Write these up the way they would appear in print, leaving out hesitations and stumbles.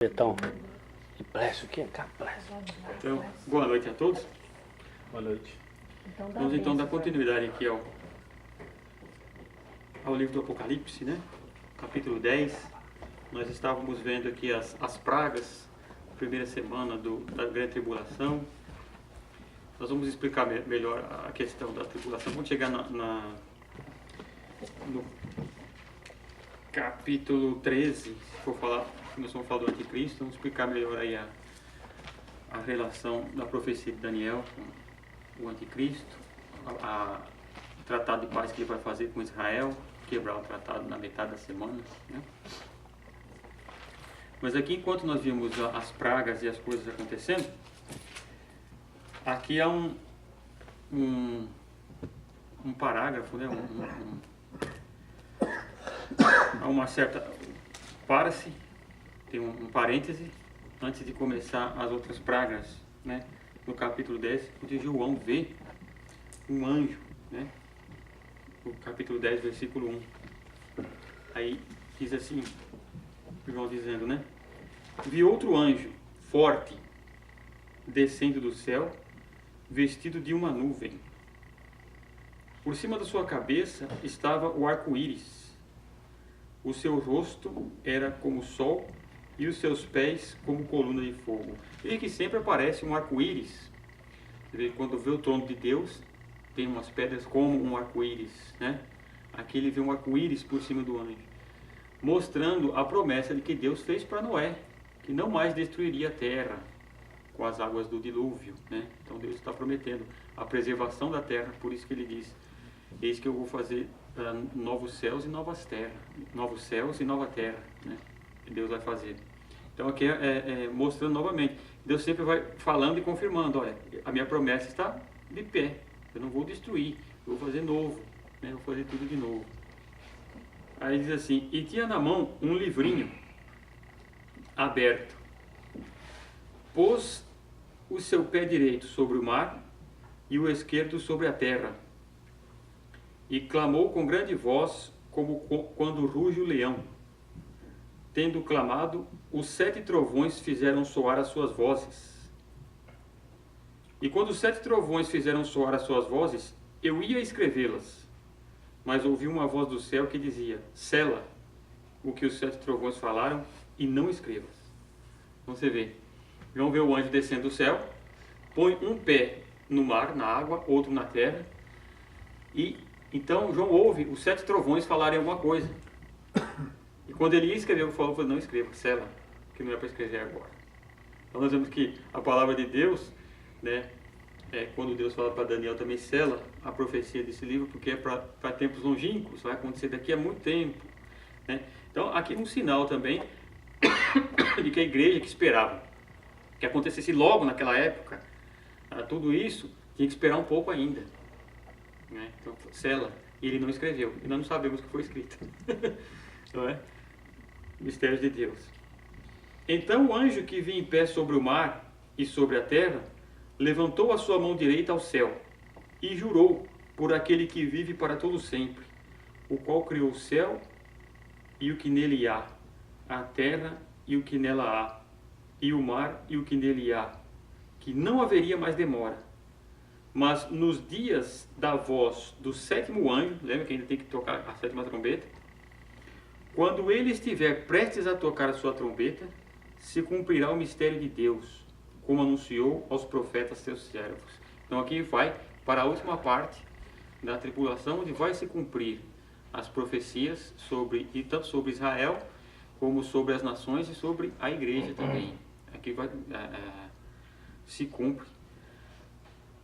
Então, que pressa, o que é pressa? Então, boa noite a todos. Boa noite. Vamos então dar continuidade aqui ao livro do Apocalipse, né? Capítulo 10. Nós estávamos vendo aqui as pragas, primeira semana da grande tribulação. Nós vamos explicar melhor a questão da tribulação. Vamos chegar no capítulo 13, se for falar, nós vamos falar do anticristo, vamos explicar melhor aí a relação da profecia de Daniel com o anticristo, o tratado de paz que ele vai fazer com Israel, quebrar o tratado na metade da semana, né? Mas aqui, enquanto nós vimos as pragas e as coisas acontecendo, aqui há um parágrafo, né? Há uma certa... Para-se, tem um parêntese, antes de começar as outras pragas, né? No capítulo 10, onde João vê um anjo, né? No capítulo 10, versículo 1. Aí diz assim, João dizendo, né? Vi outro anjo, forte, descendo do céu, vestido de uma nuvem. Por cima da sua cabeça estava o arco-íris. O seu rosto era como o sol e os seus pés como coluna de fogo. E que sempre aparece um arco-íris. Quando vê o trono de Deus, tem umas pedras como um arco-íris, né? Aqui ele vê um arco-íris por cima do anjo, mostrando a promessa de que Deus fez para Noé, que não mais destruiria a terra com as águas do dilúvio, né? Então Deus está prometendo a preservação da terra, por isso que ele diz: eis que eu vou fazer novos céus e novas terras, novos céus e nova terra, né? Que Deus vai fazer. Então aqui mostrando novamente, Deus sempre vai falando e confirmando: olha, a minha promessa está de pé, eu não vou destruir, eu vou fazer novo, né? Eu vou fazer tudo de novo. Aí diz assim: e tinha na mão um livrinho aberto, pôs o seu pé direito sobre o mar e o esquerdo sobre a terra, e clamou com grande voz, como quando ruge o leão. Tendo clamado, os 7 trovões fizeram soar as suas vozes. E quando os 7 trovões fizeram soar as suas vozes, eu ia escrevê-las, mas ouvi uma voz do céu que dizia: sela o que os 7 trovões falaram e não escrevas. Então você vê, João vê o anjo descendo do céu, põe um pé no mar, na água, outro na terra, e então João ouve os 7 trovões falarem alguma coisa. E quando ele ia escrever, ele falou: não escreva, sela, que não é para escrever agora. Então nós vemos que a palavra de Deus, né, quando Deus fala para Daniel, também sela a profecia desse livro, porque é para tempos longínquos, vai acontecer daqui a muito tempo, né? Então aqui um sinal também de que a igreja que esperava que acontecesse logo naquela época, tudo isso tinha que esperar um pouco ainda, né? Então sela, e ele não escreveu, e nós não sabemos o que foi escrito. Não é? Mistérios de Deus. Então o anjo que vinha em pé sobre o mar e sobre a terra levantou a sua mão direita ao céu e jurou por aquele que vive para todo sempre, o qual criou o céu e o que nele há, a terra e o que nela há, e o mar e o que nele há, que não haveria mais demora, mas nos dias da voz do 7º anjo, lembra que ainda tem que tocar a 7ª trombeta, quando ele estiver prestes a tocar a sua trombeta, se cumprirá o mistério de Deus, como anunciou aos profetas seus servos. Então aqui vai para a última parte da tribulação, onde vai se cumprir as profecias tanto sobre Israel, como sobre as nações e sobre a igreja também. Aqui se cumpre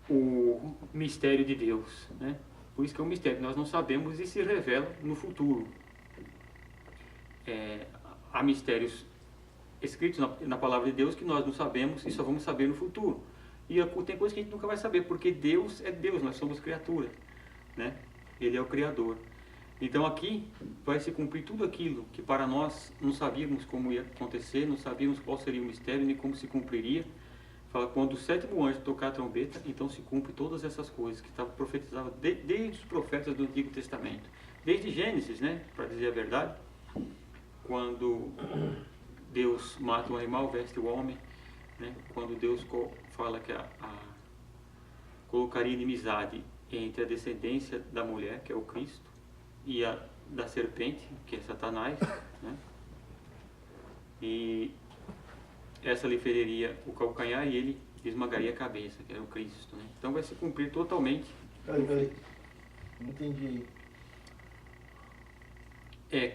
o mistério de Deus, né? Por isso que é um mistério, nós não sabemos e se revela no futuro. Há mistérios escritos na palavra de Deus que nós não sabemos e só vamos saber no futuro. E tem coisas que a gente nunca vai saber, porque Deus é Deus, nós somos criatura, né? Ele é o Criador. Então aqui vai se cumprir tudo aquilo que para nós não sabíamos como ia acontecer, não sabíamos qual seria o mistério, nem como se cumpriria. Fala, quando o 7º anjo tocar a trombeta, então se cumpre todas essas coisas que estavam profetizadas desde os profetas do Antigo Testamento. Desde Gênesis, né? Para dizer a verdade. Quando Deus mata o animal, veste o homem, né? Quando Deus fala que colocaria inimizade entre a descendência da mulher, que é o Cristo, e a da serpente, que é Satanás, né? E essa lhe feriria o calcanhar e ele esmagaria a cabeça, que era o Cristo, né? Então vai se cumprir totalmente. Peraí. Não entendi.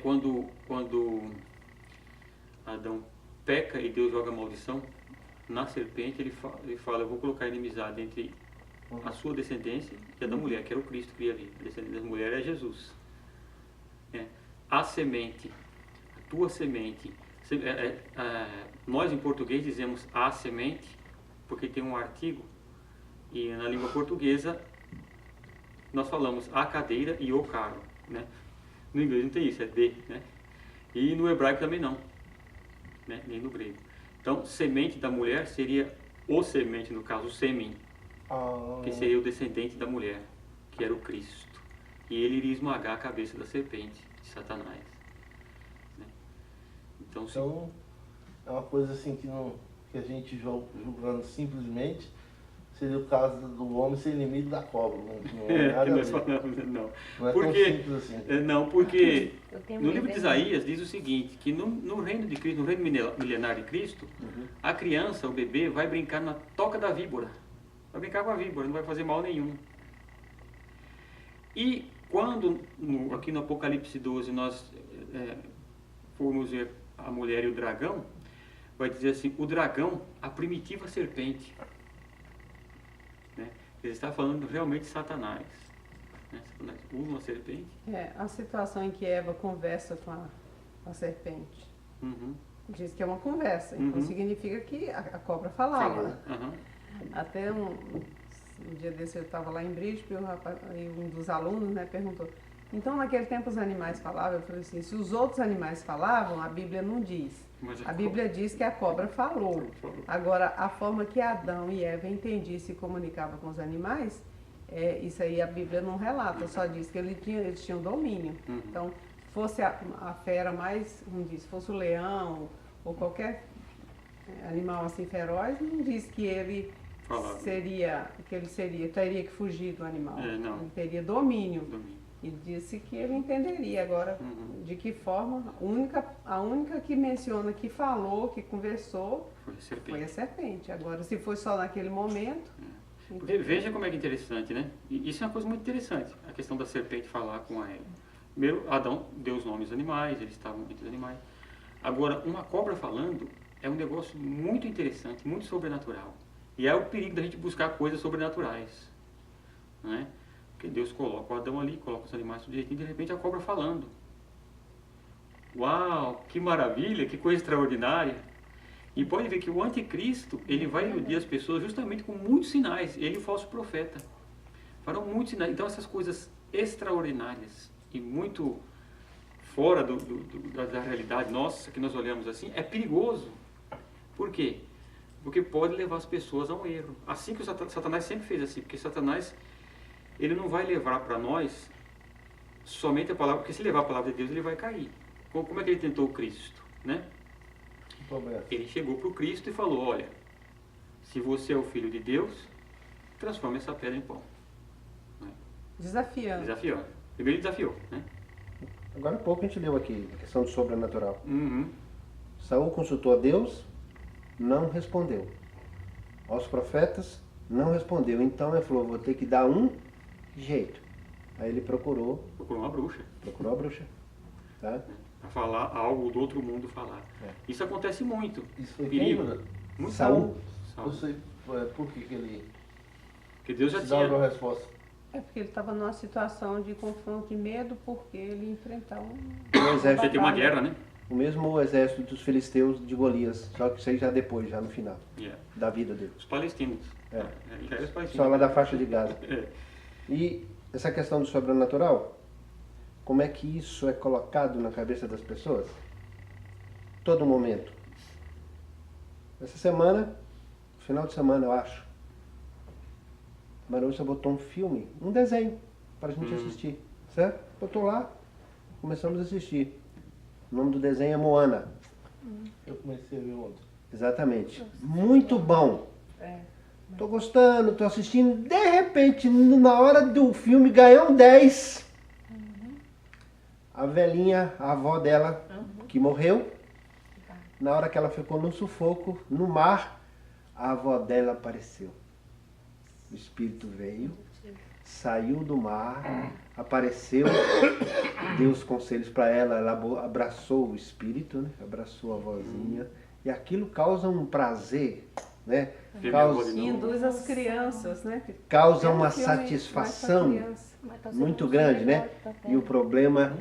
Quando Adão peca e Deus joga a maldição na serpente, ele fala, eu vou colocar inimizade entre a sua descendência e a da mulher, que era o Cristo que ia vir. A descendência da mulher é Jesus. A semente, a tua semente. Nós em português dizemos a semente, porque tem um artigo, e na língua portuguesa nós falamos a cadeira e o carro, né? No inglês não tem isso, é de, né? E no hebraico também não, né? Nem no grego. Então, semente da mulher seria o semente, no caso, o sêmen, que seria o descendente da mulher, que era o Cristo. E ele iria esmagar a cabeça da serpente, de Satanás. Né? Então, é uma coisa assim que a gente julgando simplesmente, seria o caso do homem ser inimigo da cobra. Não é nada nós falamos, não. Não é porque, tão simples assim. Não, porque no livro de Isaías diz o seguinte, que no reino de Cristo, no reino milenar de Cristo, a criança, o bebê, vai brincar na toca da víbora. Vai brincar com a víbora, não vai fazer mal nenhum. E quando, aqui no Apocalipse 12, nós formos ver a mulher e o dragão, vai dizer assim, o dragão, a primitiva serpente. Né? Ele está falando realmente de Satanás. Né? Satanás usa uma serpente. A situação em que Eva conversa com a serpente. Diz que é uma conversa, então significa que a cobra falava. Até um dia desse eu estava lá em Brisbane e um dos alunos, né, perguntou, então naquele tempo os animais falavam? Eu falei assim, se os outros animais falavam, a Bíblia não diz. A Bíblia diz que a cobra falou. Agora, a forma que Adão e Eva entendiam e se comunicavam com os animais, isso aí a Bíblia não relata, só diz que eles tinham domínio. Então, fosse a fera mais, como diz, fosse o leão ou qualquer animal assim feroz, não diz que ele teria que fugir do animal. Ele teria domínio. E disse que ele entenderia. Agora, de que forma, a única que menciona que falou, que conversou, foi a serpente. Agora, se foi só naquele momento... Porque veja como é que é interessante, né? E isso é uma coisa muito interessante, a questão da serpente falar com a Eva. Primeiro, Adão deu os nomes dos animais, eles estavam entre os animais. Agora, uma cobra falando é um negócio muito interessante, muito sobrenatural. E é o perigo da gente buscar coisas sobrenaturais, né? Porque Deus coloca o Adão ali, coloca os animais tudo direitinho, e de repente a cobra falando. Uau, que maravilha, que coisa extraordinária. E pode ver que o anticristo, ele vai iludir as pessoas justamente com muitos sinais. Ele e o falso profeta farão muitos sinais. Então essas coisas extraordinárias e muito fora da realidade nossa, que nós olhamos assim, é perigoso. Por quê? Porque pode levar as pessoas a um erro. Assim que o Satanás sempre fez assim, porque Satanás, ele não vai levar para nós somente a palavra, porque se levar a palavra de Deus, ele vai cair. Como é que ele tentou o Cristo, né? Ele chegou para o Cristo e falou, olha, se você é o Filho de Deus, transforme essa pedra em pão. Né? Desafiando. Primeiro ele desafiou, né? Agora há pouco a gente leu aqui a questão do sobrenatural. Saul consultou a Deus, não respondeu. Aos profetas, não respondeu. Então ele falou, vou ter que dar um jeito. Aí ele procurou uma bruxa. Procurou a bruxa. Tá? Para falar algo do outro mundo falar. Isso acontece muito. Isso foi perigo. Muito Saul. Eu sei por que ele... Porque Deus já dava tinha... uma resposta. Porque ele estava numa situação de confronto, de medo, porque ele enfrentava O exército Você tem uma guerra, né? O mesmo exército dos filisteus de Golias, só que isso aí já depois, já no final da vida dele. Os palestinos. Os palestinos. Só lá da faixa de Gaza. E essa questão do sobrenatural, como é que isso é colocado na cabeça das pessoas? Todo momento. Essa semana, final de semana eu acho, a Marúcia botou um filme, um desenho, para a gente assistir, certo? Botou lá, começamos a assistir. O nome do desenho é Moana. Eu comecei a ver ontem. Exatamente. Muito bom. É. Tô gostando, tô assistindo. De repente, na hora do filme, ganhou um 10. A velhinha, a avó dela, que morreu, na hora que ela ficou no sufoco, no mar, a avó dela apareceu. O espírito veio, saiu do mar, apareceu, deu os conselhos para ela, ela abraçou o espírito, né? Abraçou a vozinha, e aquilo causa um prazer, né? Induz as crianças, né? Causa uma satisfação muito grande, né? E o problema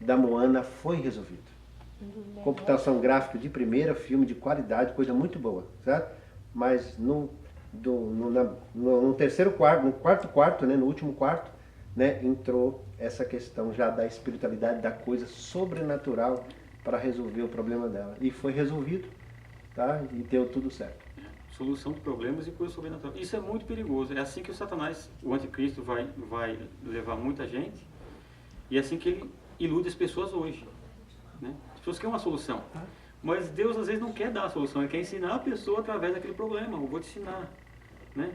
da Moana foi resolvido. Computação gráfica de primeira, filme de qualidade, coisa muito boa, certo? Mas no terceiro quarto, no quarto quarto, né, no último quarto, né, entrou essa questão já da espiritualidade, da coisa sobrenatural para resolver o problema dela. E foi resolvido, tá? E deu tudo certo. Solução de problemas e coisa sobrenatural. Isso é muito perigoso. É assim que o Satanás, o anticristo, vai levar muita gente. E é assim que ele ilude as pessoas hoje, né? As pessoas querem uma solução. Mas Deus às vezes não quer dar a solução. Ele quer ensinar a pessoa através daquele problema. Eu vou te ensinar, né?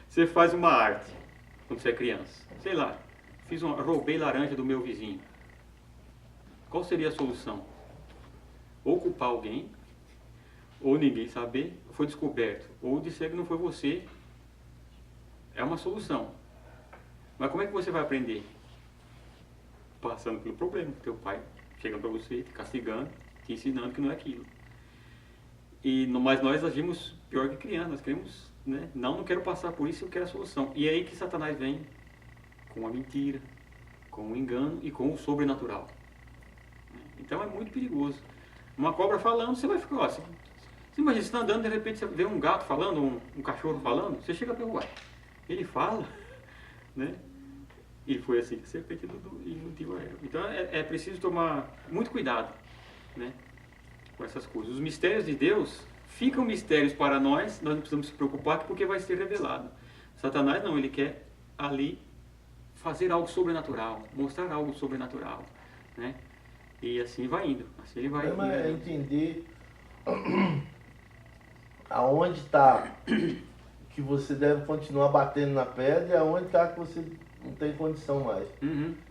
Você faz uma arte quando você é criança. Sei lá, roubei laranja do meu vizinho. Qual seria a solução? Ou culpar alguém, ou ninguém saber, foi descoberto, ou disser que não foi você. É uma solução. Mas como é que você vai aprender? Passando pelo problema. Teu pai chegando para você, te castigando, te ensinando que não é aquilo. Mas nós agimos pior que criança. Nós queremos, né? Não quero passar por isso, eu quero a solução. E é aí que Satanás vem com a mentira, com o engano e com o sobrenatural. Então é muito perigoso. Uma cobra falando, você vai ficar, ó, você imagina, você está andando, de repente você vê um gato falando, um cachorro falando, você chega a perguntar, ele fala, né? E foi assim que a serpente iludiu a Eva. Então é preciso tomar muito cuidado, né, com essas coisas. Os mistérios de Deus ficam mistérios para nós não precisamos se preocupar porque vai ser revelado. Satanás não, ele quer ali fazer algo sobrenatural, mostrar algo sobrenatural, né? E assim vai indo, assim ele vai... É entender aonde está que você deve continuar batendo na pedra e aonde está que você não tem condição mais.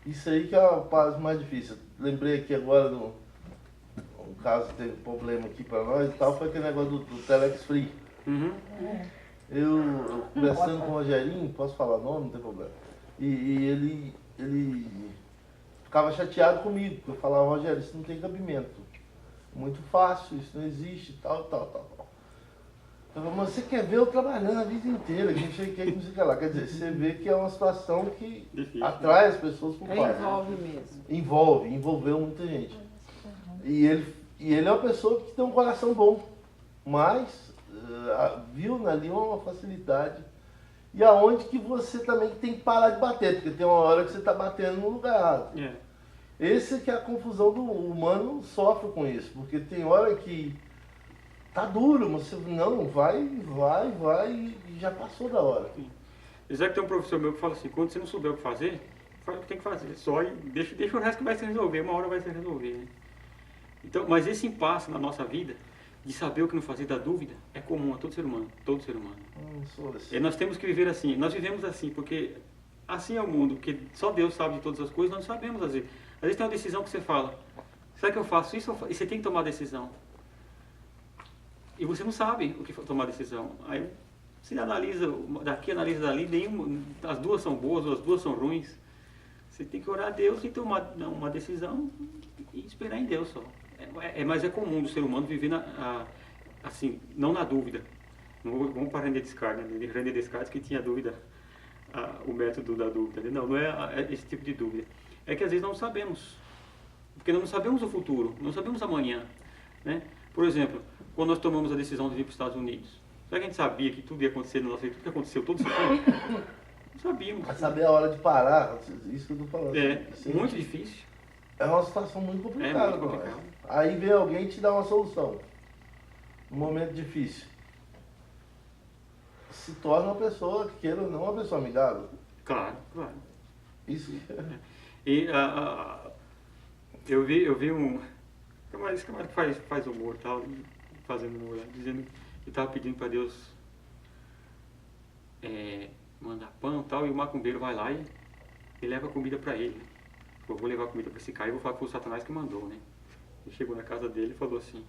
Isso aí que é a parte mais difícil. Lembrei aqui agora, um caso que teve problema aqui para nós e tal, foi aquele negócio do Telex Free. Eu conversando com o Rogerinho, posso falar o nome, não tem problema. E ele ficava chateado comigo, porque eu falava, Rogério, isso não tem cabimento. Muito fácil, isso não existe, tal. Eu falei, mas você quer ver eu trabalhando a vida inteira, que não sei o que, não sei o que lá. Quer dizer, você vê que é uma situação que difícil, atrai as pessoas para o pai. Envolve mesmo. Envolveu muita gente. E ele é uma pessoa que tem um coração bom, mas viu ali uma facilidade. E aonde que você também tem que parar de bater, porque tem uma hora que você está batendo no lugar errado. Esse que é a confusão do humano, sofre com isso, porque tem hora que tá duro, mas você não, vai, e já passou da hora. Já que tem um professor meu que fala assim, quando você não souber o que fazer, faz o que tem que fazer, só e deixa o resto que vai se resolver, uma hora vai se resolver, né? Então, mas esse impasse na nossa vida, de saber o que não fazer, da dúvida, é comum a todo ser humano, Assim. E nós temos que viver assim, nós vivemos assim, porque assim é o mundo, porque só Deus sabe de todas as coisas, nós não sabemos às vezes. Às vezes tem uma decisão que você fala, será que eu faço isso? E você tem que tomar a decisão. E você não sabe o que tomar a decisão. Aí você analisa daqui, analisa dali, as duas são boas, ou as duas são ruins. Você tem que orar a Deus e tomar uma decisão e esperar em Deus só. Mas é comum do ser humano viver assim, não na dúvida. Vamos para René Descartes, né? René Descartes que tinha dúvida, o método da dúvida. Não é esse tipo de dúvida. É que às vezes não sabemos. Porque nós não sabemos o futuro, não sabemos amanhã, né? Por exemplo, quando nós tomamos a decisão de vir para os Estados Unidos, será que a gente sabia que tudo ia acontecer no nosso vida, tudo que aconteceu todo esse tempo? Não sabíamos. Mas saber a hora de parar, isso que eu estou falando. Muito difícil. É uma situação muito complicada. É muito complicado. Aí vem alguém e te dá uma solução. Num momento difícil. Se torna uma pessoa, que queira ou não, uma pessoa amigável. Claro. Isso. E eu vi Esse camarada faz humor, tal, fazendo humor, dizendo que estava pedindo para Deus mandar pão e tal, e o macumbeiro vai lá e leva comida para ele. Né? Eu vou levar comida para esse cara e vou falar que foi o Satanás que mandou, né? Ele chegou na casa dele e falou assim,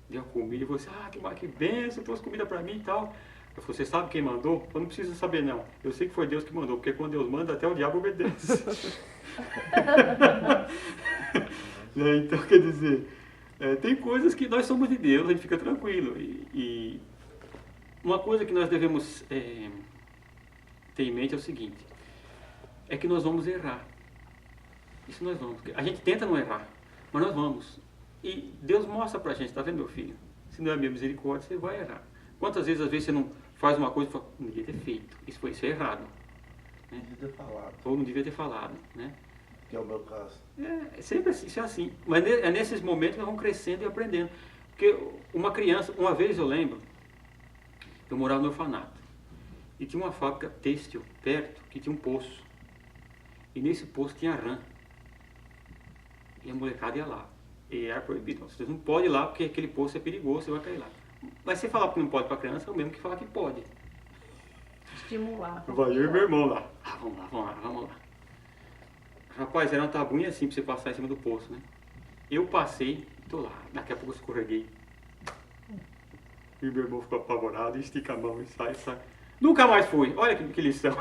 deu comida e falou assim, que benção, trouxe comida para mim e tal. Eu falei, você sabe quem mandou? Eu não preciso saber não, eu sei que foi Deus que mandou, porque quando Deus manda, até o diabo obedece. Então, quer dizer, tem coisas que nós somos de Deus, a gente fica tranquilo. E uma coisa que nós devemos ter em mente é o seguinte, é que nós vamos errar. Isso nós vamos. A gente tenta não errar, mas nós vamos. E Deus mostra pra gente, tá vendo, meu filho? Se não é a minha misericórdia, você vai errar. Quantas vezes, às vezes, você não faz uma coisa e fala, não devia ter feito, isso é errado. Não devia ter falado. Ou não devia ter falado, né? Que é o meu caso. Sempre assim, isso é assim. Mas é nesses momentos que nós vamos crescendo e aprendendo. Porque uma criança, uma vez eu lembro, eu morava no orfanato. E tinha uma fábrica têxtil perto, que tinha um poço. E nesse poço tinha rã. E a molecada ia lá. E era proibido. Vocês não podem ir lá porque aquele poço é perigoso, você vai cair lá. Mas você falar que não pode para a criança é o mesmo que falar que pode. Estimular. Vai eu e meu irmão lá. Vamos lá. Rapaz, era uma tabuinha assim para você passar em cima do poço, né? Eu passei, tô lá. Daqui a pouco eu escorreguei. E meu irmão ficou apavorado, estica a mão e sai. Nunca mais fui. Olha que lição.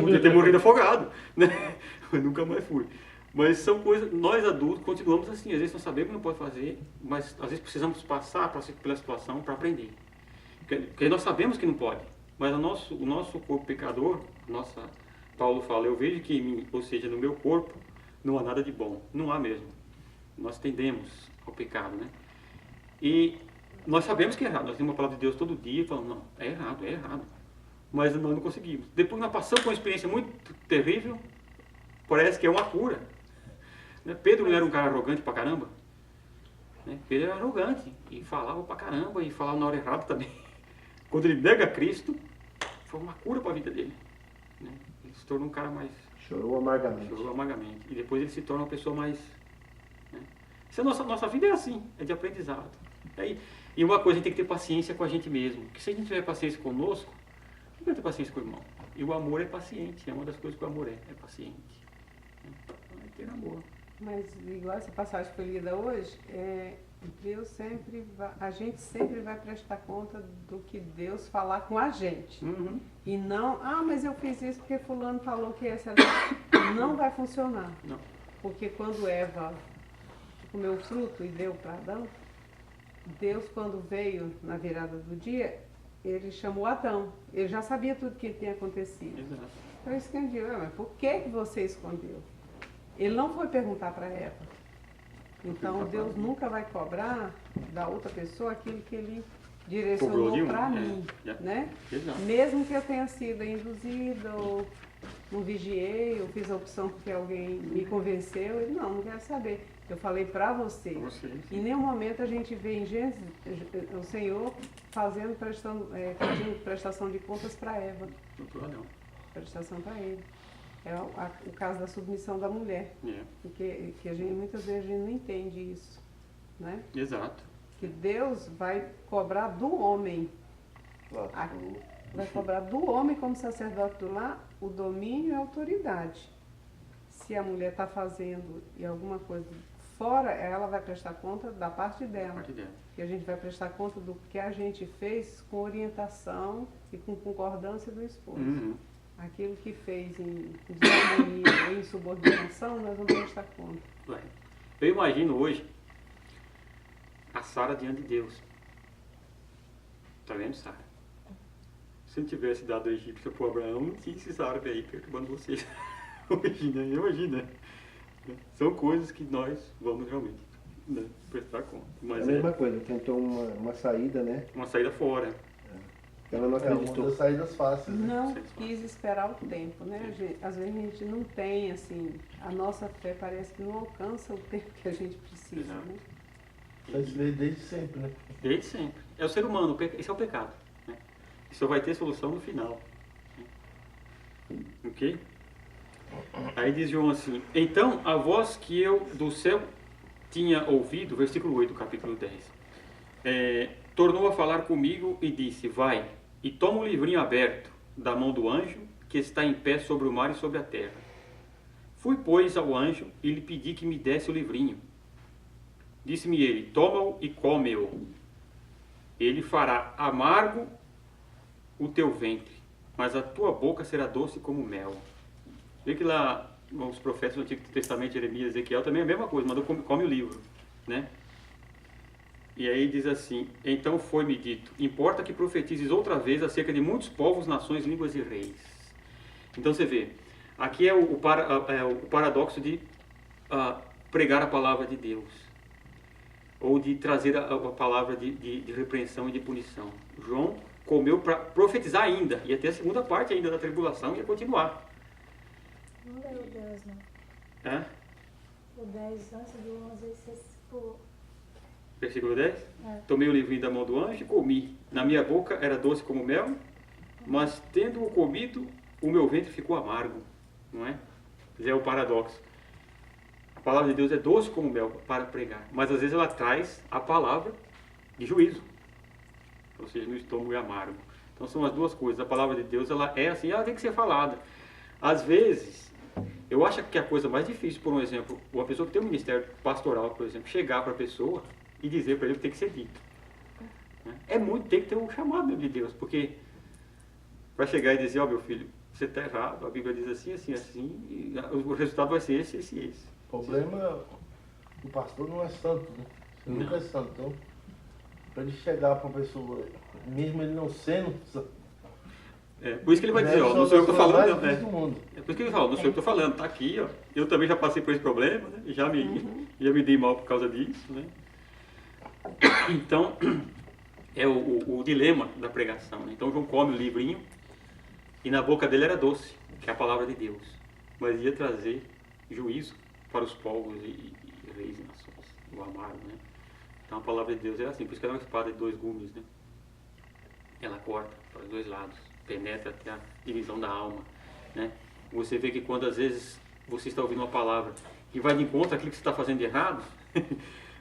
Podia ter morrido afogado, né? Mas nunca mais fui. Mas são coisas, nós adultos continuamos assim, às vezes não sabemos que não pode fazer, mas às vezes precisamos passar pela situação para aprender. Porque nós sabemos que não pode, mas o nosso corpo pecador, Paulo fala, eu vejo que em mim, ou seja, no meu corpo, não há nada de bom, não há mesmo. Nós tendemos ao pecado, né? E nós sabemos que é errado, nós temos uma palavra de Deus todo dia e falamos, não, é errado. Mas nós não conseguimos. Depois nós passamos por uma experiência muito terrível, parece que é uma cura. Pedro não era um cara arrogante pra caramba? Pedro era arrogante e falava pra caramba e falava na hora errada também. Quando ele nega Cristo, foi uma cura para a vida dele. Ele se tornou um cara mais... Chorou amargamente. E depois ele se torna uma pessoa mais... Isso é nossa vida é assim, é de aprendizado. E uma coisa, a gente tem que ter paciência com a gente mesmo. Porque se a gente tiver paciência conosco, não vai ter paciência com o irmão. E o amor é paciente, é uma das coisas que o amor é paciente. Vai ter amor. Mas igual essa passagem que foi lida hoje, a gente sempre vai prestar conta do que Deus falar com a gente. Uhum. E não, mas eu fiz isso porque fulano falou que essa não vai funcionar. Não. Porque quando Eva comeu o fruto e deu para Adão, Deus, quando veio na virada do dia, ele chamou Adão. Ele já sabia tudo que tinha acontecido. Exato. Então eu escondi, mas por que você escondeu? Ele não foi perguntar para Eva. Então Deus nunca vai cobrar da outra pessoa aquilo que ele direcionou para mim, né? Mesmo que eu tenha sido induzida ou não vigiei, eu fiz a opção porque alguém me convenceu, ele não quero saber. Eu falei para você. Em nenhum momento a gente vê em Gênesis o Senhor pedindo prestação de contas para Eva. Prestação para ele. É o caso da submissão da mulher. Porque muitas vezes a gente não entende isso. Né? Exato. Que Deus vai cobrar do homem. Vai cobrar do homem como sacerdote do lar o domínio e a autoridade. Se a mulher está fazendo e alguma coisa fora, ela vai prestar conta da parte dela. E a gente vai prestar conta do que a gente fez com orientação e com concordância do esposo. Uhum. Aquilo que fez em desarmonia ou em subordinação, nós vamos prestar conta. Eu imagino hoje a Sara diante de Deus. Tá vendo, Sara? Se não tivesse dado a egípcia para o Abraão, não tinha esses árabes aí perturbando vocês. Imagina. São coisas que nós vamos realmente prestar conta. Mas a mesma coisa, tentou uma saída, né? Uma saída fora. Ela não acreditou. Uma das saídas fáceis. Não quis esperar o tempo, né? Às vezes a gente não tem, assim, a nossa fé parece que não alcança o tempo que a gente precisa, né? Mas veio desde sempre, né? Desde sempre. É o ser humano, esse é o pecado. Né? Isso vai ter solução no final. Ok? Aí diz João assim, então a voz que eu do céu tinha ouvido, versículo 8 do capítulo 10, tornou a falar comigo e disse, vai, e toma um livrinho aberto da mão do anjo que está em pé sobre o mar e sobre a terra. Fui, pois, ao anjo e lhe pedi que me desse o livrinho. Disse-me ele, toma-o e come-o. Ele fará amargo o teu ventre, mas a tua boca será doce como mel. Vê que lá os profetas do Antigo Testamento, Jeremias, Ezequiel, também é a mesma coisa, mandou come o livro, né? E aí diz assim, então foi-me dito, importa que profetizes outra vez acerca de muitos povos, nações, línguas e reis. Então você vê, aqui é o paradoxo de pregar a palavra de Deus, ou de trazer a palavra de repreensão e de punição. João comeu para profetizar ainda, ia ter a segunda parte ainda da tribulação, ia continuar. Não leu o 10, não. É? O 10 antes do 11, você pulou. Versículo 10? É. Tomei o livrinho da mão do anjo e comi. Na minha boca era doce como mel, mas tendo-o comido, o meu ventre ficou amargo. Não é? É o paradoxo. A palavra de Deus é doce como mel para pregar, mas às vezes ela traz a palavra de juízo. Ou seja, no estômago é amargo. Então são as duas coisas. A palavra de Deus, ela é assim, ela tem que ser falada. Às vezes, eu acho que a coisa mais difícil, por um exemplo, uma pessoa que tem um ministério pastoral, por exemplo, chegar para a pessoa e dizer para ele o que tem que ser dito. É muito, tem que ter um chamado de Deus, porque vai chegar e dizer, ó meu filho, você está errado, a Bíblia diz assim, assim, assim, e o resultado vai ser esse, esse e esse. O problema é o pastor não é santo, né? Ele nunca é santo. Então, para ele chegar para uma pessoa, mesmo ele não sendo santo, por isso que ele vai dizer, ó, não sou eu que estou falando, né? É por isso que ele fala, não sou eu que estou falando, está aqui, ó. Eu também já passei por esse problema, né? Já me dei mal por causa disso, né? Então, é o dilema da pregação, né? Então João come o livrinho e na boca dele era doce, que é a palavra de Deus, mas ia trazer juízo para os povos e reis e nações, o amargo, né? Então a palavra de Deus é assim, por isso que ela é uma espada de dois gumes, né? Ela corta para os dois lados, penetra até a divisão da alma, né? Você vê que quando às vezes você está ouvindo uma palavra e vai de encontro àquilo que você está fazendo de errado,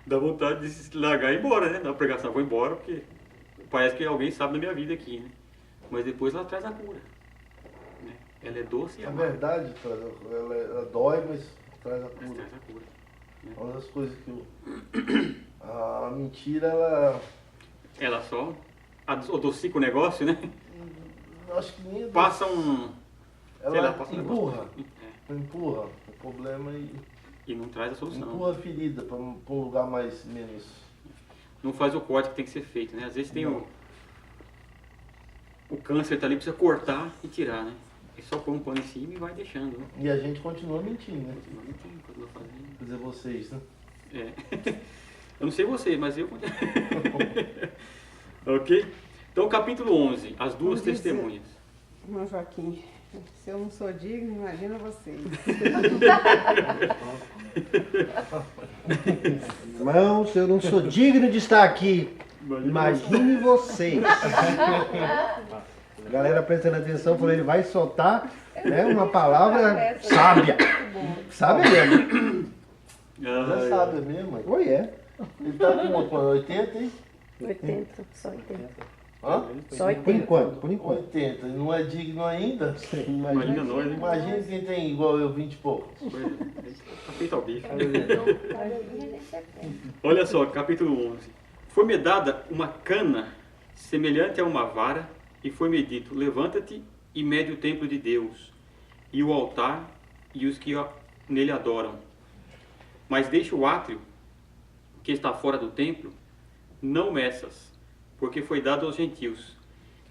dá vontade de se largar e ir embora, né? Na pregação, vou embora porque parece que alguém sabe da minha vida aqui, né? Mas depois ela traz a cura, né? Ela é doce e amarga. É verdade, ela dói, mas traz a cura. Mas traz a cura, né? Uma das coisas que a mentira, ela só adocica o negócio, né? eu acho que nem Passa um... ela sei lá, passa um empurra, negócio. empurra o problema E não traz a solução. empurra a ferida para um lugar menos. Não faz o corte que tem que ser feito, né? Às vezes tem o câncer tá ali, precisa cortar e tirar, né? É só pôr um pano em cima e vai deixando, né? E a gente continua mentindo, né? Continua mentindo, continua fazendo. Quer dizer, vocês, né? Eu não sei você, mas eu... Ok? Então, capítulo 11, as duas testemunhas. Irmão Joaquim, se eu não sou digno, imagina vocês. Irmãos, eu não sou digno de estar aqui. Imagine vocês. A galera prestando atenção, falou, ele vai soltar, né, uma palavra sábia. Sábia mesmo. Já sabe mesmo, mãe. Oi, é. Ele tá com 80, hein? 80, só 80. Hã? Só 80. Por enquanto, por enquanto. 80. Ele não é digno ainda? Imagina nós, né? Imagina quem tem igual eu, 20 e pouco. Tá feito ao bicho. Olha só, capítulo 11. Foi-me dada uma cana semelhante a uma vara, e foi-me dito, levanta-te e mede o templo de Deus, e o altar, e os que nele adoram. Mas deixa o átrio, que está fora do templo, não meças, porque foi dado aos gentios.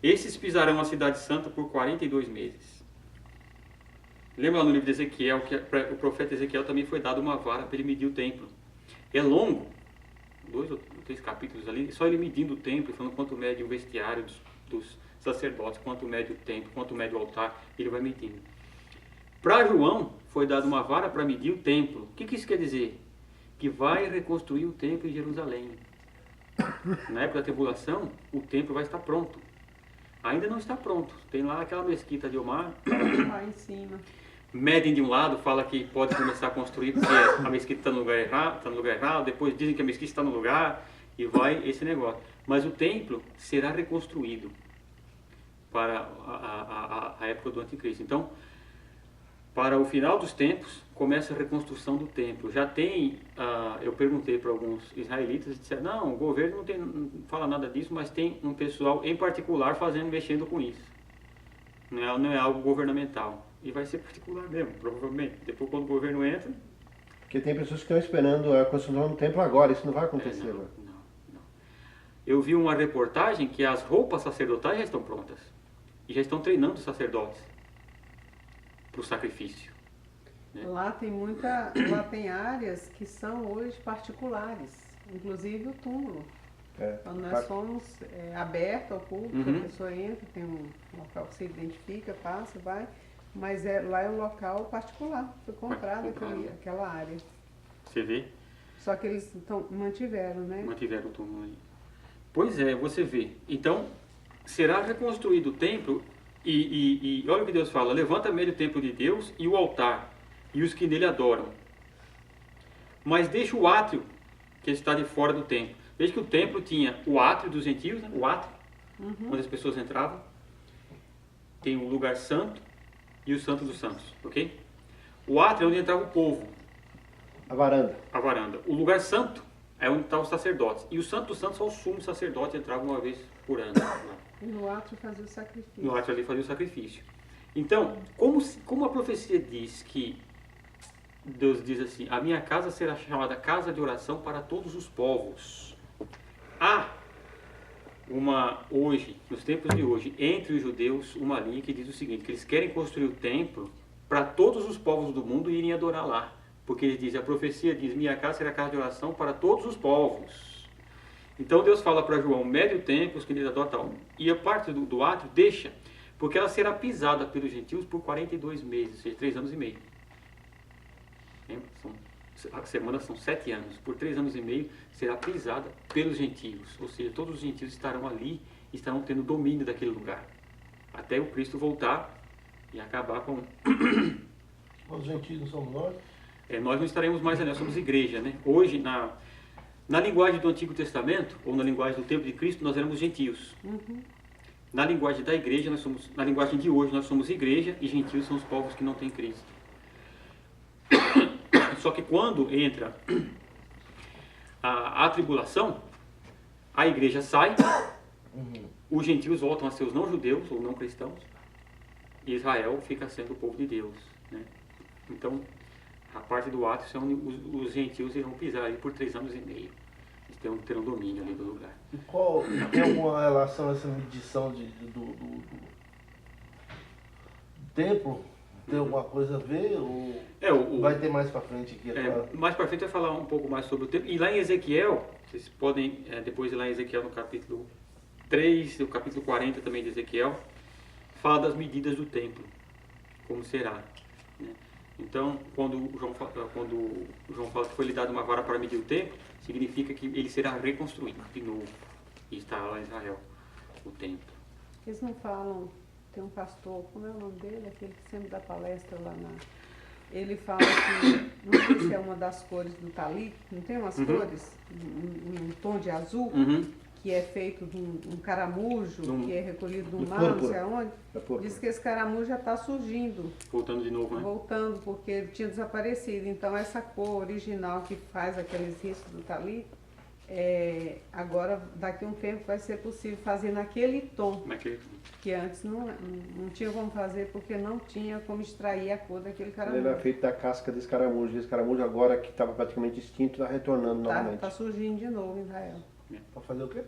Esses pisarão a cidade santa por 42 meses. Lembra lá no livro de Ezequiel, que o profeta Ezequiel também foi dado uma vara para ele medir o templo. É longo, 2 ou 3 capítulos ali, só ele medindo o templo, falando quanto mede o vestiário dos sacerdotes, quanto mede o templo, quanto mede o altar, ele vai medindo. Para João foi dada uma vara para medir o templo. O que isso quer dizer? Que vai reconstruir o templo em Jerusalém. Na época da tribulação, o templo vai estar pronto. Ainda não está pronto. Tem lá aquela mesquita de Omar, Lá em cima. medem de um lado, fala que pode começar a construir porque a mesquita está no lugar errado, depois dizem que a mesquita está no lugar e vai esse negócio. Mas o templo será reconstruído para a época do anticristo. Então, para o final dos tempos, começa a reconstrução do templo. Já tem, eu perguntei para alguns israelitas e disseram, não, o governo não fala nada disso, mas tem um pessoal em particular mexendo com isso. Não é algo governamental. E vai ser particular mesmo, provavelmente. Depois, quando o governo entra... Porque tem pessoas que estão esperando a construção do templo agora, isso não vai acontecer agora. Não. Eu vi uma reportagem que as roupas sacerdotais já estão prontas. E já estão treinando os sacerdotes para o sacrifício. Né? Lá tem áreas que são hoje particulares, inclusive o túmulo. Quando nós fomos aberto ao público, a pessoa entra, tem um local que você identifica, passa, vai, mas lá é um local particular, foi comprado aquela área. Você vê? Só que eles mantiveram, né? Mantiveram o túmulo aí. Pois é, você vê. Então, será reconstruído o templo e olha o que Deus fala, levanta meio o templo de Deus e o altar, e os que nele adoram. Mas deixa o átrio que está de fora do templo. Veja que o templo tinha o átrio dos gentios, né? O átrio, onde as pessoas entravam. Tem o lugar santo e o santo dos santos, ok? O átrio é onde entrava o povo. A varanda. A varanda. O lugar santo é onde estavam os sacerdotes. E o santo dos santos só o sumo sacerdote entrava uma vez por ano. E no átrio fazia o sacrifício. No átrio ali fazia o sacrifício. Então, como a profecia diz que Deus diz assim, a minha casa será chamada casa de oração para todos os povos. Há hoje, nos tempos de hoje, entre os judeus, uma linha que diz o seguinte, que eles querem construir o templo para todos os povos do mundo irem adorar lá. Porque eles dizem, a profecia diz, minha casa será casa de oração para todos os povos. Então Deus fala para João, mede o templo, os que eles adoram tal. E a parte do átrio deixa, porque ela será pisada pelos gentios por 42 meses, ou seja, 3 anos e meio. A semana são 7 anos. Por 3 anos e meio será pisada pelos gentios. Ou seja, todos os gentios estarão ali, estarão tendo domínio daquele lugar. Até o Cristo voltar e acabar com... Os gentios não somos nós? Nós não estaremos mais ali, nós somos igreja, né? Hoje, na linguagem do Antigo Testamento, ou na linguagem do tempo de Cristo, nós éramos gentios. Na linguagem da igreja, na linguagem de hoje, nós somos igreja e gentios são os povos que não têm Cristo. Só que quando entra a tribulação, a igreja sai, os gentios voltam a ser os não-judeus ou não-cristãos, e Israel fica sendo o povo de Deus. Né? Então, a parte do átrio são os gentios irão pisar ali por 3 anos e meio. Eles terão domínio ali do lugar. E tem alguma relação essa medição do templo? Tem alguma coisa a ver? Ou vai ter mais para frente aqui? Mais para frente vai falar um pouco mais sobre o templo. E lá em Ezequiel, vocês podem depois ir lá em Ezequiel no capítulo 3, no capítulo 40 também de Ezequiel, fala das medidas do templo, como será. Né? Então, quando o João fala que foi lhe dado uma vara para medir o templo, significa que ele será reconstruído de novo. E está lá em Israel, o templo. Eles não falam, tem um pastor, como é o nome dele? Aquele que sempre dá palestra lá na... Ele fala que, não sei se é uma das cores do talit, não tem umas cores, um tom de azul, que é feito de um caramujo, que é recolhido do mar, não sei aonde. Diz que esse caramujo já está surgindo. Voltando de novo, né? Voltando, porque ele tinha desaparecido. Então essa cor original que faz aqueles riscos do talit, agora daqui a um tempo vai ser possível fazer naquele tom. Que antes não tinha como fazer porque não tinha como extrair a cor daquele caramujo. Ele era feito da casca desse caramujo. Esse caramujo agora que estava praticamente extinto está retornando novamente. Está surgindo de novo em Israel. Para fazer o quê?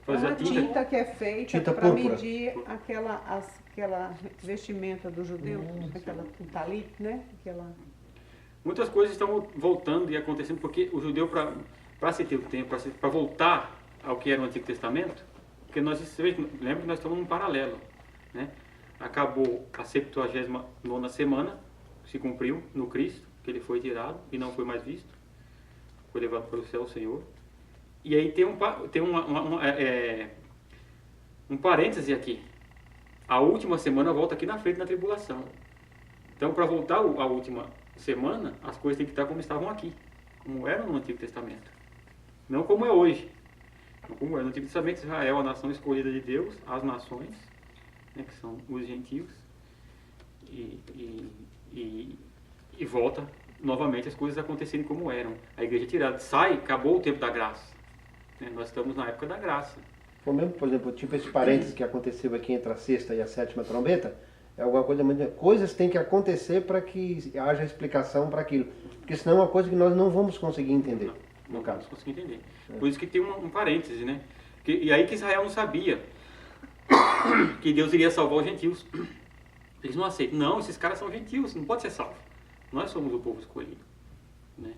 É uma tinta que é feita para medir aquela vestimenta do judeu, aquela talit, né? Muitas coisas estão voltando e acontecendo porque o judeu, para se ter o tempo, para voltar ao que era o Antigo Testamento, porque lembra que nós estamos num paralelo, né? Acabou a 79ª semana, se cumpriu no Cristo, que ele foi tirado e não foi mais visto, foi levado para o céu o Senhor. E aí tem um parêntese aqui. A última semana volta aqui na frente na tribulação. Então, para voltar à última semana, as coisas têm que estar como estavam aqui, como eram no Antigo Testamento. Não como é hoje. Não como é no Antigo Testamento, Israel, a nação escolhida de Deus, as nações, né, que são os gentios, e volta novamente as coisas acontecerem como eram. A igreja tirada, sai, acabou o tempo da graça. Né? Nós estamos na época da graça. Foi mesmo, por exemplo, tipo esse parênteses que aconteceu aqui entre a sexta e a sétima trombeta, é alguma coisa muito... Coisas têm que acontecer para que haja explicação para aquilo. Porque senão é uma coisa que nós não vamos conseguir entender. Não vamos conseguir entender. Por isso que tem um parêntese, né? E aí que Israel não sabia que Deus iria salvar os gentios. Eles não aceitam. Não, esses caras são gentios, não pode ser salvo. Nós somos o povo escolhido. Né?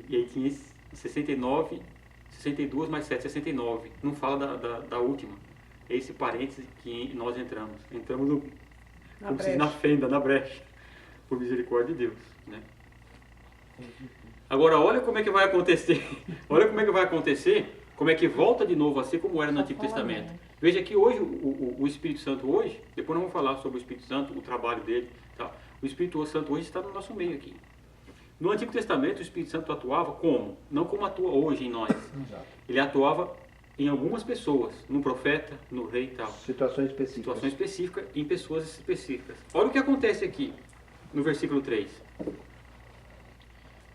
E aí tinha 69, 62 mais 7, 69. Não fala da última. É esse parêntese que nós entramos. Entramos na fenda, na brecha. Por misericórdia de Deus. Né? Agora, olha como é que vai acontecer. Olha como é que vai acontecer. Como é que volta de novo a ser como era no Antigo Testamento. Veja que hoje, o Espírito Santo hoje, depois nós vamos falar sobre o Espírito Santo, o trabalho dele, tá? O Espírito Santo hoje está no nosso meio aqui. No Antigo Testamento, o Espírito Santo atuava como? Não como atua hoje em nós. Ele atuava em algumas pessoas, no profeta, no rei e tal. Situações específicas. Situações específicas, em pessoas específicas. Olha o que acontece aqui, no versículo 3.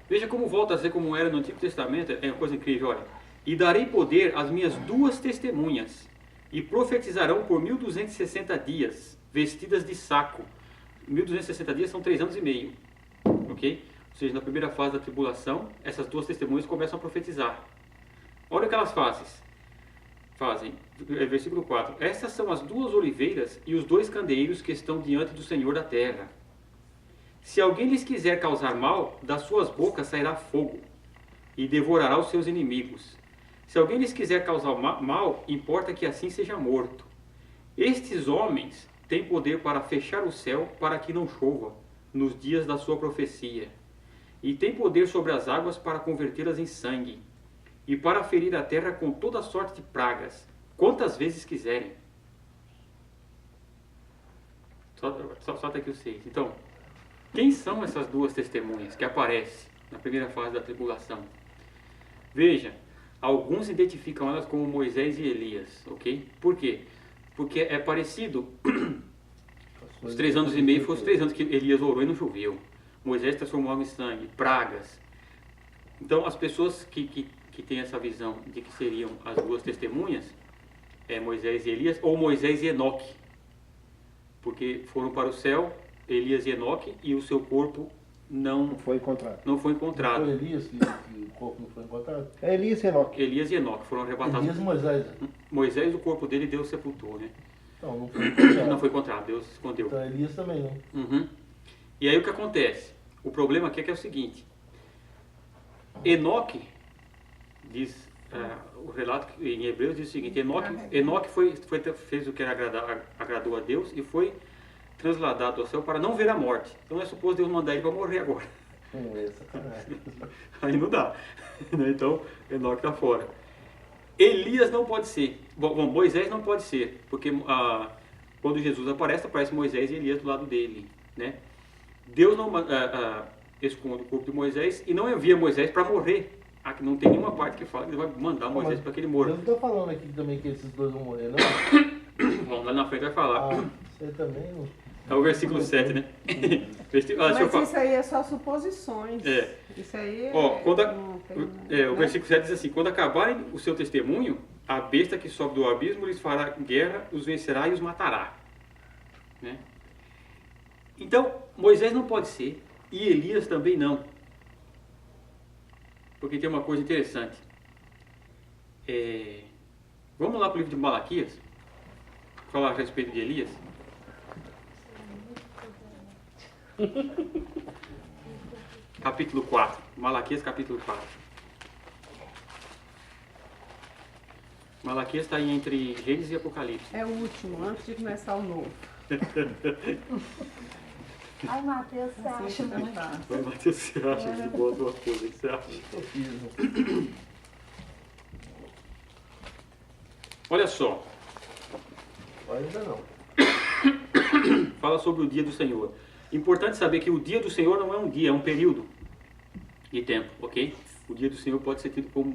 Veja como volta a ser como era no Antigo Testamento, é uma coisa incrível, olha. E darei poder às minhas 2 testemunhas, e profetizarão por 1260 dias, vestidas de saco. 1260 dias são 3 anos e meio, ok? Ou seja, na primeira fase da tribulação, essas 2 testemunhas começam a profetizar. Olha o que elas fazem. Versículo 4. Estas são as 2 oliveiras e os 2 candeeiros que estão diante do Senhor da terra. Se alguém lhes quiser causar mal, das suas bocas sairá fogo, e devorará os seus inimigos. Se alguém lhes quiser causar mal, importa que assim seja morto. Estes homens têm poder para fechar o céu para que não chova nos dias da sua profecia. E têm poder sobre as águas para convertê-las em sangue. E para ferir a terra com toda sorte de pragas, quantas vezes quiserem. Solta aqui o 6. Então, quem são essas 2 testemunhas que aparecem na primeira fase da tribulação? Veja, alguns identificam elas como Moisés e Elias, ok? Por quê? Porque é parecido. Os 3 anos e meio foram os 3 anos que Elias orou e não choveu. Moisés transformou água em sangue, pragas. Então, as pessoas que têm essa visão de que seriam as 2 testemunhas, é Moisés e Elias, ou Moisés e Enoque. Porque foram para o céu, Elias e Enoque, e o seu corpo não foi encontrado. Não foi encontrado. Foi Elias que o corpo não foi encontrado? É Elias e Enoque. Elias e Enoque foram arrebatados. Elias e Moisés. Moisés, o corpo dele, Deus sepultou, né? Não foi encontrado. Não foi encontrado, Deus escondeu. Então Elias também, né? Uhum. E aí o que acontece? O problema aqui é que é o seguinte. Enoque, diz o relato em Hebreus, diz o seguinte. Enoque fez o que agradou a Deus e foi transladado ao céu para não ver a morte. Então não é suposto Deus mandar ele para morrer agora. Aí não dá. Então Enoque está fora. Elias não pode ser. Bom, Moisés não pode ser, porque quando Jesus aparece Moisés e Elias do lado dele, né? Deus não esconde o corpo de Moisés e não envia Moisés para morrer. Aqui não tem nenhuma parte que fala que ele vai mandar Moisés para que ele morra. Eu não estou falando aqui também que esses 2 vão morrer, não? Bom, lá na frente vai falar. Você também não. É o versículo 7, né? Mas isso aí é só suposições. É. Isso aí é... o versículo 7 diz assim: quando acabarem o seu testemunho, a besta que sobe do abismo lhes fará guerra, os vencerá e os matará. Né? Então, Moisés não pode ser, e Elias também não. Porque tem uma coisa interessante. Vamos lá para o livro de Malaquias, falar a respeito de Elias. Capítulo 4. Malaquias, capítulo 4. Malaquias está entre Gênesis e Apocalipse. É o último, antes de começar o novo. Ai, Matheus, você acha muito? Vai, Matheus, você acha de boa duas coisas? O que você acha? Olha só. Ainda não. Fala sobre o dia do Senhor. Importante saber que o dia do Senhor não é um dia, é um período de tempo, ok? O dia do Senhor pode ser tido como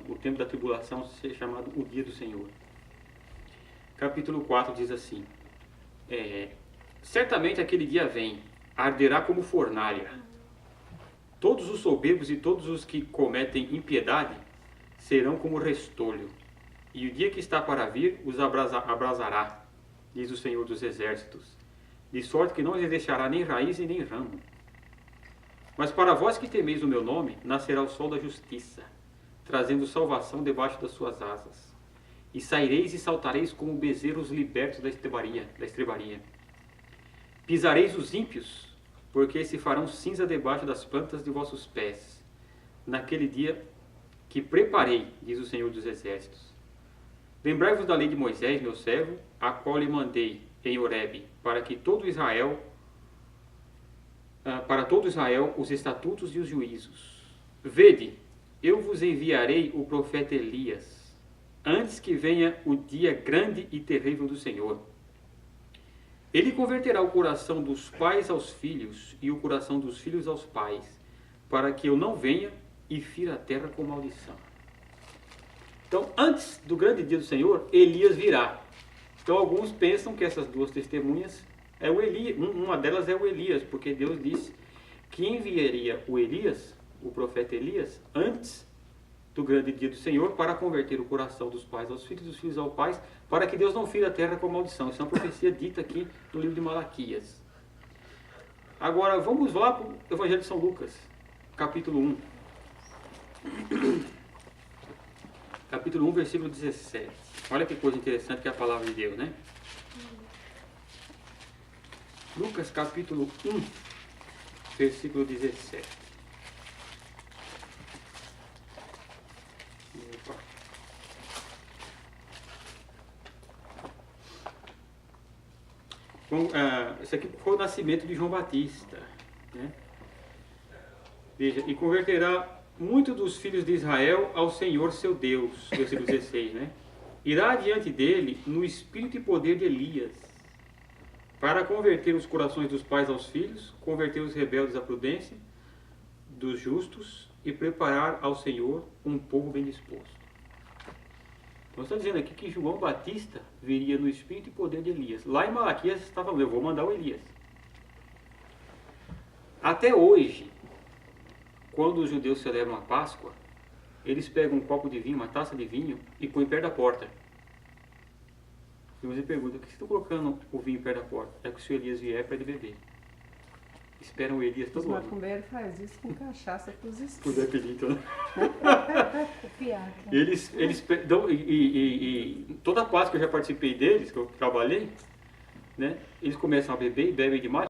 o tempo da tribulação ser chamado o dia do Senhor. Capítulo 4 diz assim: certamente aquele dia vem, arderá como fornalha. Todos os soberbos e todos os que cometem impiedade serão como restolho. E o dia que está para vir os abrasará, diz o Senhor dos Exércitos, de sorte que não lhes deixará nem raiz e nem ramo. Mas para vós que temeis o meu nome, nascerá o sol da justiça, trazendo salvação debaixo das suas asas. E saireis e saltareis como bezerros libertos da estrebaria. Pisareis os ímpios, porque se farão cinza debaixo das plantas de vossos pés, naquele dia que preparei, diz o Senhor dos Exércitos. Lembrai-vos da lei de Moisés, meu servo, a qual lhe mandei em Horebe, para todo Israel os estatutos e os juízos. Vede, eu vos enviarei o profeta Elias, antes que venha o dia grande e terrível do Senhor. Ele converterá o coração dos pais aos filhos e o coração dos filhos aos pais, para que eu não venha e fira a terra com maldição. Então, antes do grande dia do Senhor, Elias virá. Então, alguns pensam que essas duas testemunhas é o Elias, uma delas é o Elias, porque Deus disse que enviaria o Elias, o profeta Elias, antes do grande dia do Senhor, para converter o coração dos pais aos filhos, dos filhos aos pais, para que Deus não fira a terra com maldição. Isso é uma profecia dita aqui no livro de Malaquias. Agora, vamos lá para o Evangelho de São Lucas, capítulo 1. Capítulo 1, versículo 17. Olha que coisa interessante que é a palavra de Deus, né? Lucas, capítulo 1, versículo 17. Opa. Bom, esse aqui foi o nascimento de João Batista, né? Veja, e converterá muito dos filhos de Israel ao Senhor seu Deus, versículo 16, né? Irá diante dele no espírito e poder de Elias, para converter os corações dos pais aos filhos, converter os rebeldes à prudência, dos justos, e preparar ao Senhor um povo bem disposto. Então está dizendo aqui que João Batista viria no espírito e poder de Elias. Lá em Malaquias está falando, eu vou mandar o Elias. Até hoje, quando os judeus celebram a Páscoa, eles pegam um copo de vinho, uma taça de vinho, e põem perto da porta. E você pergunta, por que você está colocando o vinho perto da porta? É que se o Elias vier, é para ele beber. Esperam o Elias todo ano. Os macumbeiros fazem isso com cachaça para os espíritos. Puder pedir, então. Fiaca. Eles dão, toda a Páscoa eu já participei deles, que eu trabalhei, né? Eles começam a beber e bebem demais,